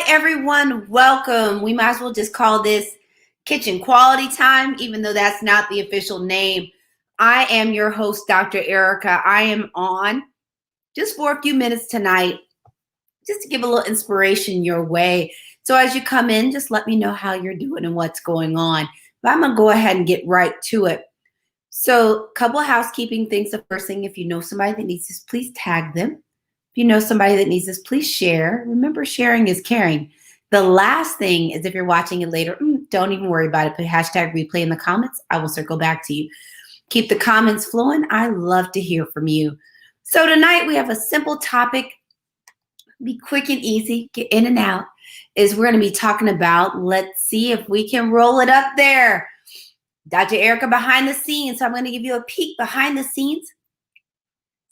Hi, everyone. Welcome. We might as well just call this Kitchen Quality Time, even though that's not the official name. I am your host, Dr. Ericka. I am on just for a few minutes tonight, just to give a little inspiration your way. So as you come in, just let me know how you're doing and what's going on. But I'm going to go ahead and get right to it. So a couple of housekeeping things. The first thing, if you know somebody that needs this, please tag them. If you know somebody that needs this, please share. Remember, sharing is caring. The last thing is if you're watching it later, don't even worry about it. Put hashtag replay in the comments. I will circle back to you. Keep the comments flowing. I love to hear from you. So tonight we have a simple topic. Be quick and easy. Get in and out. We're going to be talking about, let's see if we can roll it up there. Dr. Ericka behind the scenes. So I'm going to give you a peek behind the scenes,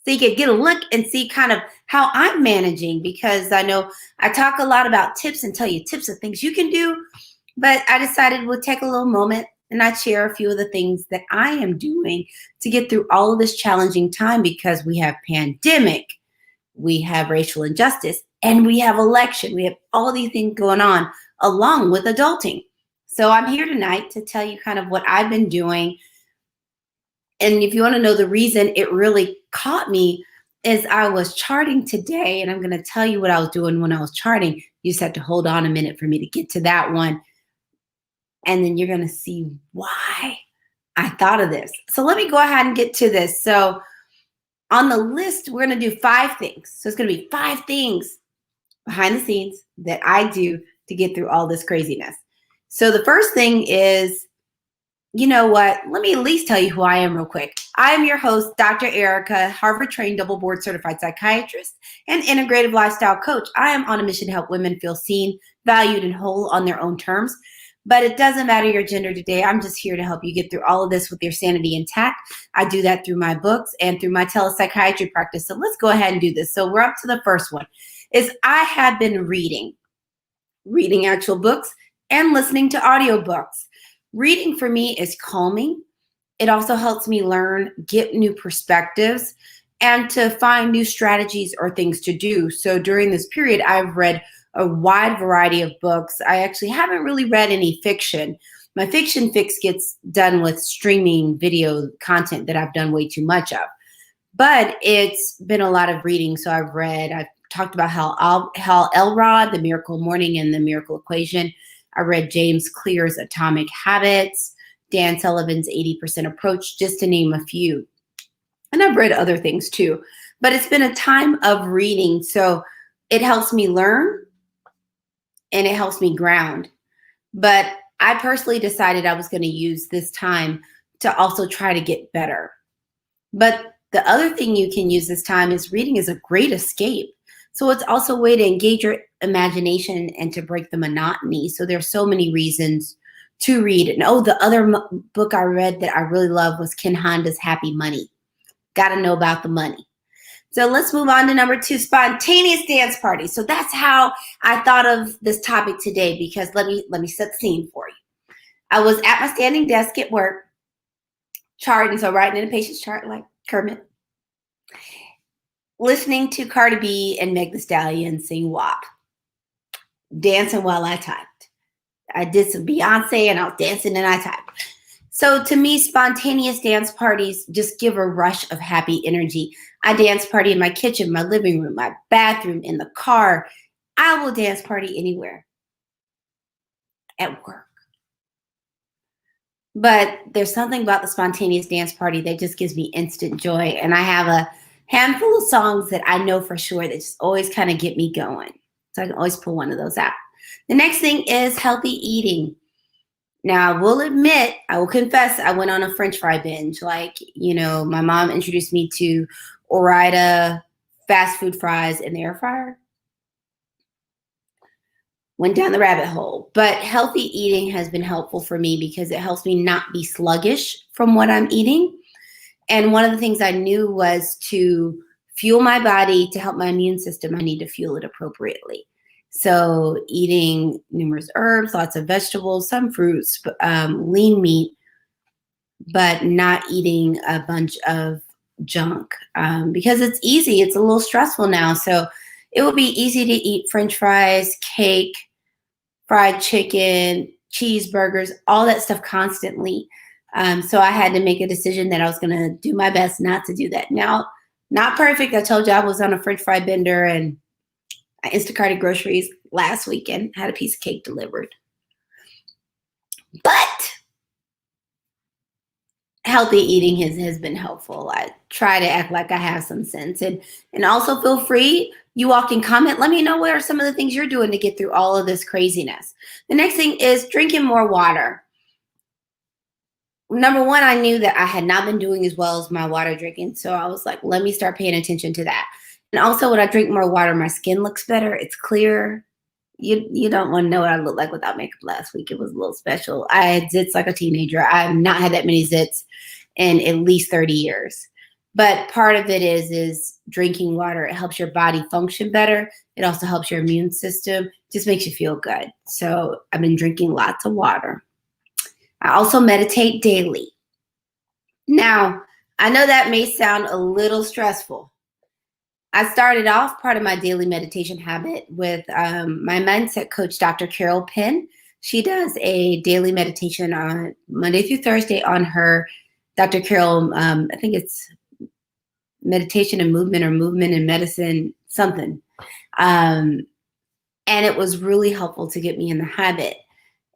so you can get a look and see kind of how I'm managing, because I know I talk a lot about tips and tell you tips of things you can do, but I decided we'll take a little moment and I'd share a few of the things that I am doing to get through all of this challenging time, because we have pandemic, we have racial injustice, and we have election. We have all these things going on along with adulting. So I'm here tonight to tell you kind of what I've been doing. And if you want to know the reason it really caught me, is I was charting today, and I'm going to tell you what I was doing when I was charting. You just have to hold on a minute for me to get to that one. And then you're going to see why I thought of this. So let me go ahead and get to this. So on the list, we're going to do 5 things. So it's going to be 5 things behind the scenes that I do to get through all this craziness. So the first thing is, you know what? Let me at least tell you who I am real quick. I am your host, Dr. Ericka, Harvard-trained, double board certified psychiatrist and integrative lifestyle coach. I am on a mission to help women feel seen, valued, and whole on their own terms. But it doesn't matter your gender today. I'm just here to help you get through all of this with your sanity intact. I do that through my books and through my telepsychiatry practice. So let's go ahead and do this. So we're up to the first one. I have been reading actual books and listening to audiobooks. Reading for me is calming. It also helps me learn, get new perspectives, and to find new strategies or things to do. So during this period, I've read a wide variety of books. I actually haven't really read any fiction. My fiction fix gets done with streaming video content that I've done way too much of. But it's been a lot of reading. So I've talked about Hal Elrod, The Miracle Morning and The Miracle Equation. I read James Clear's Atomic Habits, Dan Sullivan's 80% Approach, just to name a few. And I've read other things too. But it's been a time of reading. So it helps me learn and it helps me ground. But I personally decided I was going to use this time to also try to get better. But the other thing you can use this time is reading is a great escape. So it's also a way to engage your imagination and to break the monotony. So there's so many reasons to read. And the other book I read that I really love was Ken Honda's Happy Money. Got to know about the money. So let's move on to number 2, spontaneous dance parties. So that's how I thought of this topic today, because let me set the scene for you. I was at my standing desk at work, charting, so writing in a patient's chart like Kermit, listening to Cardi B and Meg Thee Stallion sing WAP, dancing while I typed. I did some Beyonce and I was dancing and I typed. So to me, spontaneous dance parties just give a rush of happy energy. I dance party in my kitchen, my living room, my bathroom, in the car. I will dance party anywhere. At work. But there's something about the spontaneous dance party that just gives me instant joy. And I have a handful of songs that I know for sure that just always kind of get me going. So I can always pull one of those out. The next thing is healthy eating. Now, I will confess, I went on a French fry binge. Like, my mom introduced me to Ore-Ida fast food fries in the air fryer. Went down the rabbit hole. But healthy eating has been helpful for me because it helps me not be sluggish from what I'm eating. And one of the things I knew was to fuel my body, to help my immune system, I need to fuel it appropriately. So eating numerous herbs, lots of vegetables, some fruits, lean meat, but not eating a bunch of junk because it's easy. It's a little stressful now. So it would be easy to eat French fries, cake, fried chicken, cheeseburgers, all that stuff constantly. So I had to make a decision that I was going to do my best not to do that. Now, not perfect. I told you I was on a French fry bender and I Instacarted groceries last weekend, had a piece of cake delivered. But healthy eating has been helpful. I try to act like I have some sense, and also feel free. You all can comment. Let me know what are some of the things you're doing to get through all of this craziness. The next thing is drinking more water. Number one, I knew that I had not been doing as well as my water drinking. So I was like, let me start paying attention to that. And also when I drink more water, my skin looks better. It's clear. You don't want to know what I look like without makeup last week. It was a little special. I had zits like a teenager. I have not had that many zits in at least 30 years. But part of it is drinking water. It helps your body function better. It also helps your immune system. Just makes you feel good. So I've been drinking lots of water. I also meditate daily. Now, I know that may sound a little stressful. I started off part of my daily meditation habit with my mindset coach, Dr. Carol Penn. She does a daily meditation on Monday through Thursday on her Dr. Carol, I think it's meditation and movement or movement and medicine, something. And it was really helpful to get me in the habit.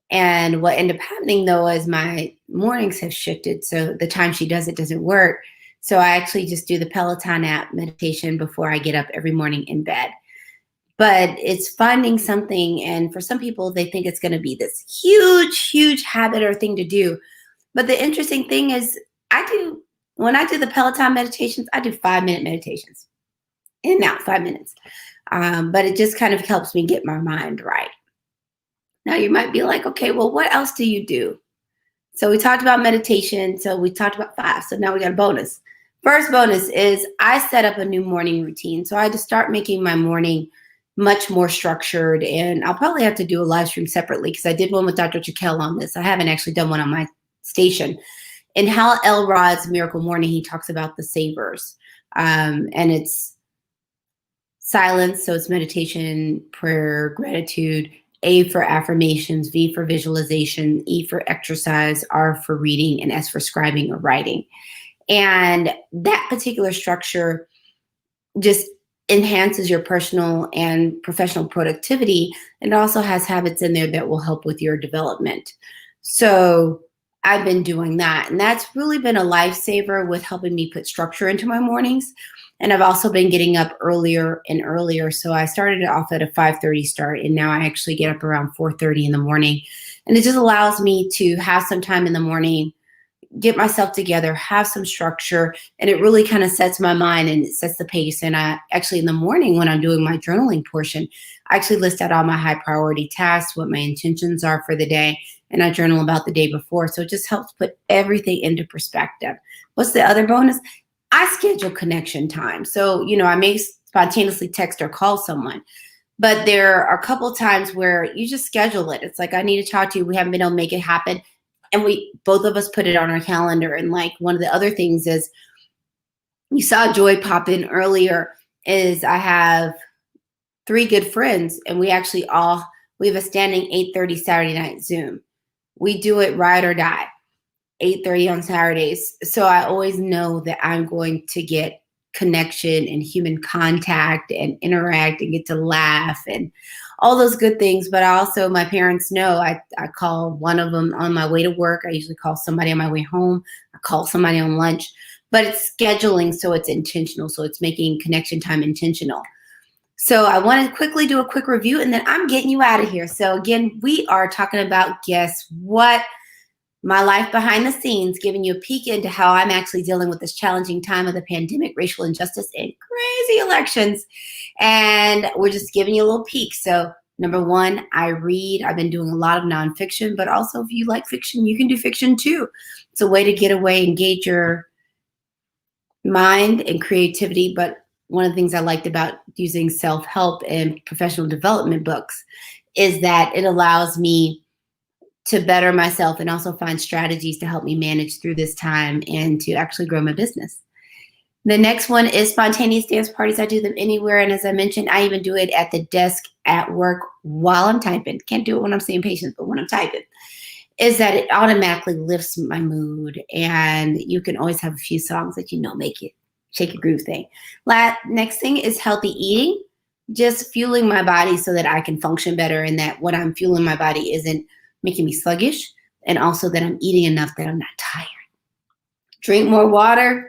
And what ended up happening, though, is my mornings have shifted. So the time she does it doesn't work. So I actually just do the Peloton app meditation before I get up every morning in bed. But it's finding something. And for some people, they think it's going to be this huge, huge habit or thing to do. But the interesting thing is when I do the Peloton meditations, I do 5-minute meditations. In and out, 5 minutes. But it just kind of helps me get my mind right. Now you might be like, okay, well, what else do you do? So we talked about meditation. So we talked about 5. So now we got a bonus. First bonus is I set up a new morning routine. So I had to start making my morning much more structured. And I'll probably have to do a live stream separately because I did one with Dr. Chiquel on this. I haven't actually done one on my station. In Hal Elrod's Miracle Morning, he talks about the savers. And it's silence. So it's meditation, prayer, gratitude. A for affirmations, V for visualization, E for exercise, R for reading, and S for scribing or writing. And that particular structure just enhances your personal and professional productivity. And it also has habits in there that will help with your development. So I've been doing that. And that's really been a lifesaver with helping me put structure into my mornings. And I've also been getting up earlier and earlier. So I started off at a 5:30 start, and now I actually get up around 4:30 in the morning. And it just allows me to have some time in the morning, get myself together, have some structure, and it really kind of sets my mind and it sets the pace. And I actually in the morning when I'm doing my journaling portion, I actually list out all my high priority tasks, what my intentions are for the day, and I journal about the day before. So it just helps put everything into perspective. What's the other bonus? I schedule connection time. So, I may spontaneously text or call someone, but there are a couple of times where you just schedule it. It's like, I need to talk to you. We haven't been able to make it happen. And both of us put it on our calendar. And like one of the other things is you saw Joy pop in earlier is I have 3 good friends and we have a standing 8:30 Saturday night Zoom. We do it ride or die. 8:30 on Saturdays. So I always know that I'm going to get connection and human contact and interact and get to laugh and all those good things. But also my parents know I call one of them on my way to work. I usually call somebody on my way home. I call somebody on lunch. But it's scheduling, so it's intentional. So it's making connection time intentional. So I want to quickly do a quick review and then I'm getting you out of here. So again, we are talking about, guess what? My life behind the scenes, giving you a peek into how I'm actually dealing with this challenging time of the pandemic, racial injustice, and crazy elections. And we're just giving you a little peek. So number one, I read. I've been doing a lot of nonfiction, but also if you like fiction, you can do fiction too. It's a way to get away, engage your mind and creativity. But one of the things I liked about using self-help and professional development books is that it allows me to better myself and also find strategies to help me manage through this time and to actually grow my business. The next one is spontaneous dance parties. I do them anywhere. And as I mentioned, I even do it at the desk at work while I'm typing. Can't do it when I'm seeing patients, but when I'm typing, is that it automatically lifts my mood. And you can always have a few songs that make it shake a groove thing. Next thing is healthy eating, just fueling my body so that I can function better, and that what I'm fueling my body isn't making me sluggish, and also that I'm eating enough that I'm not tired. Drink more water.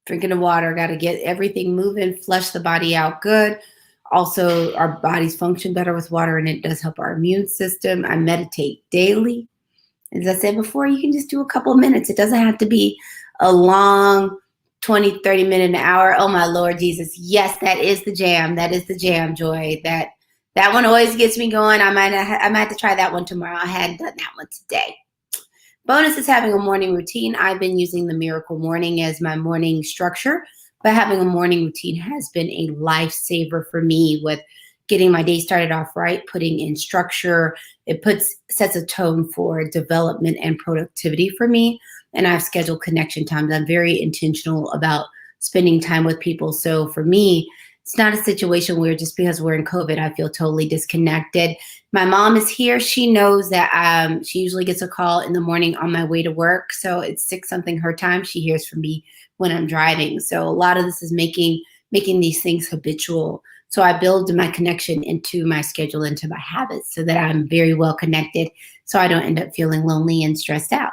Drinking the water, got to get everything moving, flush the body out good. Also, our bodies function better with water, and it does help our immune system. I meditate daily. As I said before, you can just do a couple of minutes. It doesn't have to be a long 20, 30 minute, an hour. Oh my Lord Jesus. Yes, that is the jam. That is the jam, Joy. That one always gets me going. I might have to try that one tomorrow. I hadn't done that one today. Bonus is having a morning routine. I've been using the Miracle Morning as my morning structure, but having a morning routine has been a lifesaver for me with getting my day started off right, putting in structure. It sets a tone for development and productivity for me. And I've scheduled connection times. I'm very intentional about spending time with people. So for me, it's not a situation where just because we're in COVID, I feel totally disconnected. My mom is here. She knows that she usually gets a call in the morning on my way to work. So it's 6 something her time. She hears from me when I'm driving. So a lot of this is making these things habitual. So I build my connection into my schedule, into my habits, so that I'm very well connected, so I don't end up feeling lonely and stressed out.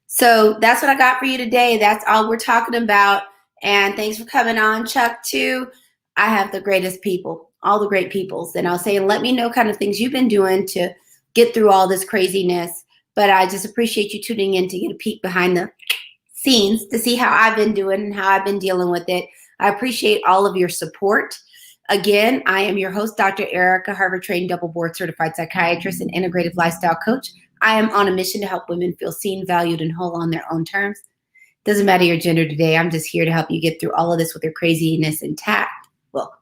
So that's what I got for you today. That's all we're talking about. And thanks for coming on, Chuck, too. I have the greatest people, all the great peoples. And I'll say, let me know kind of things you've been doing to get through all this craziness. But I just appreciate you tuning in to get a peek behind the scenes to see how I've been doing and how I've been dealing with it. I appreciate all of your support. Again, I am your host, Dr. Ericka, Harvard-trained, double-board certified psychiatrist and integrative lifestyle coach. I am on a mission to help women feel seen, valued, and whole on their own terms. Doesn't matter your gender today. I'm just here to help you get through all of this with your craziness intact. Well,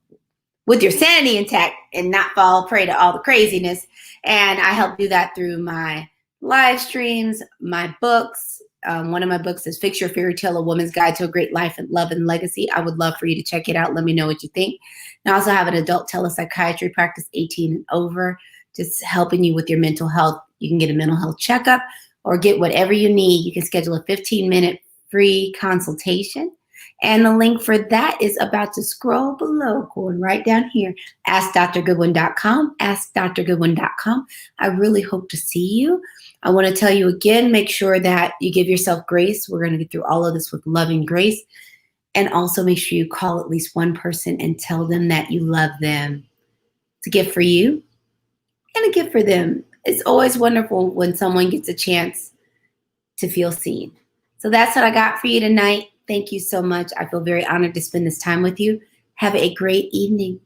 with your sanity intact and not fall prey to all the craziness. And I help do that through my live streams, my books. One of my books is Fix Your Fairy Tale, A Woman's Guide to a Great Life and Love and Legacy. I would love for you to check it out. Let me know what you think. And I also have an adult telepsychiatry practice, 18 and over, just helping you with your mental health. You can get a mental health checkup or get whatever you need. You can schedule a 15-minute free consultation. And the link for that is about to scroll below, going right down here. AskDrGoodwin.com, AskDrGoodwin.com. I really hope to see you. I want to tell you again, make sure that you give yourself grace. We're going to get through all of this with loving grace. And also make sure you call at least one person and tell them that you love them. It's a gift for you and a gift for them. It's always wonderful when someone gets a chance to feel seen. So that's what I got for you tonight. Thank you so much. I feel very honored to spend this time with you. Have a great evening.